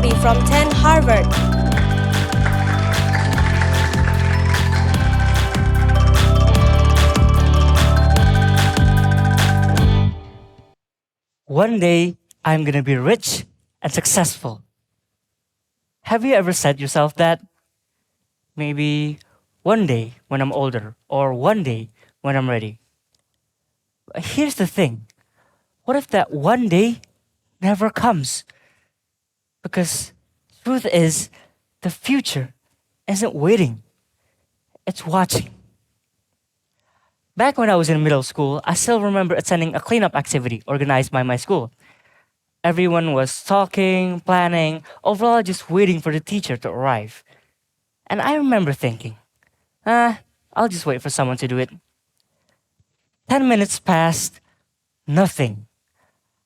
study from 10 Harvard. One day, I'm gonna be rich and successful. Have you ever said yourself that? Maybe one day when I'm older, or one day when I'm ready. But here's the thing, what if that one day never comes? Because truth is, the future isn't waiting, it's watching. Back when I was in middle school, I still remember attending a cleanup activity organized by my school. Everyone was talking, planning, overall just waiting for the teacher to arrive. And I remember thinking, I'll just wait for someone to do it. 10 minutes passed, nothing.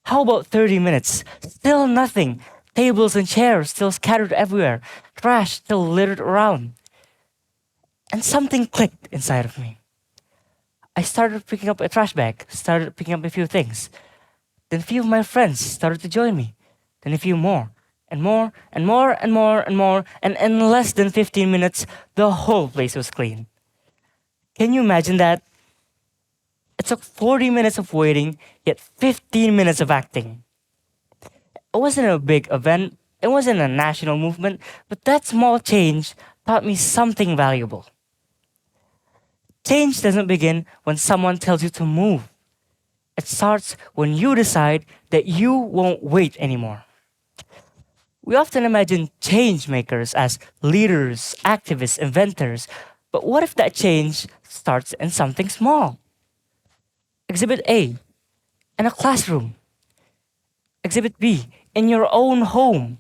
How about 30 minutes? Still nothing. Tables and chairs still scattered everywhere. Trash still littered around. And something clicked inside of me. I started picking up a trash bag, started picking up a few things. Then a few of my friends started to join me. Then a few more, and more, and more, and more, and more. And in less than 15 minutes, the whole place was clean. Can you imagine that? It took 40 minutes of waiting, yet 15 minutes of acting. It wasn't a big event, it wasn't a national movement, but that small change taught me something valuable. Change doesn't begin when someone tells you to move. It starts when you decide that you won't wait anymore. We often imagine change makers as leaders, activists, inventors, but what if that change starts in something small? Exhibit A, in a classroom. Exhibit B, in your own home.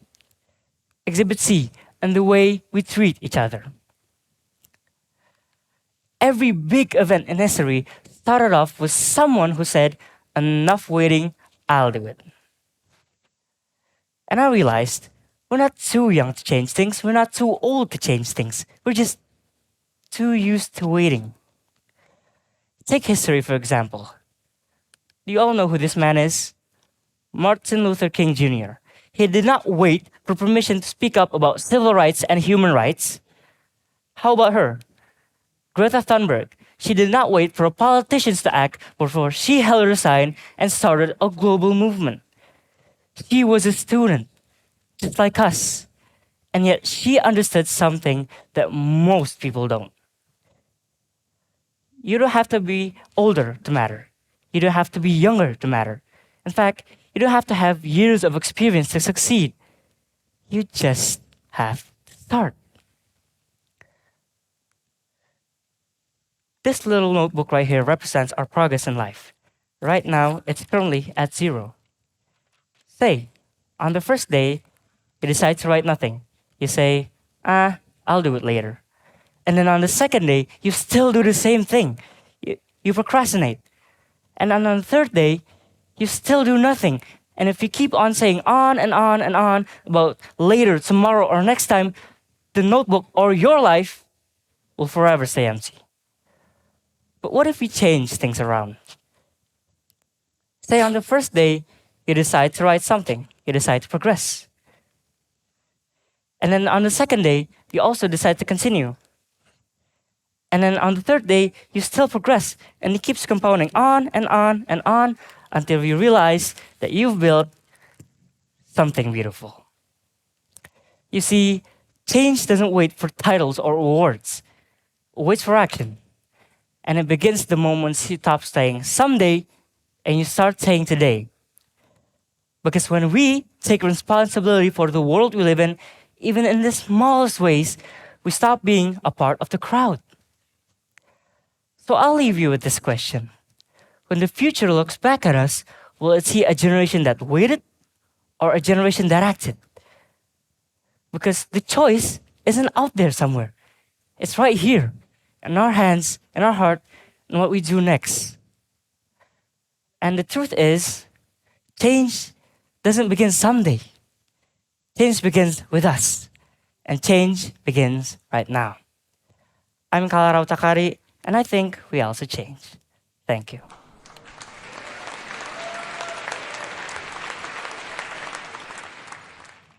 Exhibit C, in the way we treat each other. Every big event in history started off with someone who said, enough waiting, I'll do it. And I realized we're not too young to change things, we're not too old to change things, we're just too used to waiting. Take history, for example. Do you all know who this man is? Martin Luther King Jr. He did not wait for permission to speak up about civil rights and human rights. How about her? Greta Thunberg. She did not wait for politicians to act before she held her sign and started a global movement. She was a student, just like us, and yet she understood something that most people don't. You don't have to be older to matter. You don't have to be younger to matter. In fact, you don't have to have years of experience to succeed. You just have to start. This little notebook right here represents our progress in life. Right now, it's currently at 0. Say, on the first day, you decide to write nothing. You say, I'll do it later. And then on the second day, you still do the same thing. You procrastinate. And then on the third day, you still do nothing. And if you keep on saying on and on and on about later, tomorrow, or next time, the notebook or your life will forever stay empty. But what if we change things around? Say on the first day, you decide to write something. You decide to progress. And then on the second day, you also decide to continue. And then on the third day, you still progress. And it keeps compounding on and on and on until you realize that you've built something beautiful. You see, change doesn't wait for titles or awards. It waits for action. And it begins the moments you stop saying someday and you start saying today. Because when we take responsibility for the world we live in, even in the smallest ways, we stop being a part of the crowd. So I'll leave you with this question. When the future looks back at us, will it see a generation that waited or a generation that acted? Because the choice isn't out there somewhere. It's right here, in our hands, in our heart, and what we do next. And the truth is, change doesn't begin someday. Change begins with us. And change begins right now. I'm Kalarau, Takari, and I think we also change. Thank you.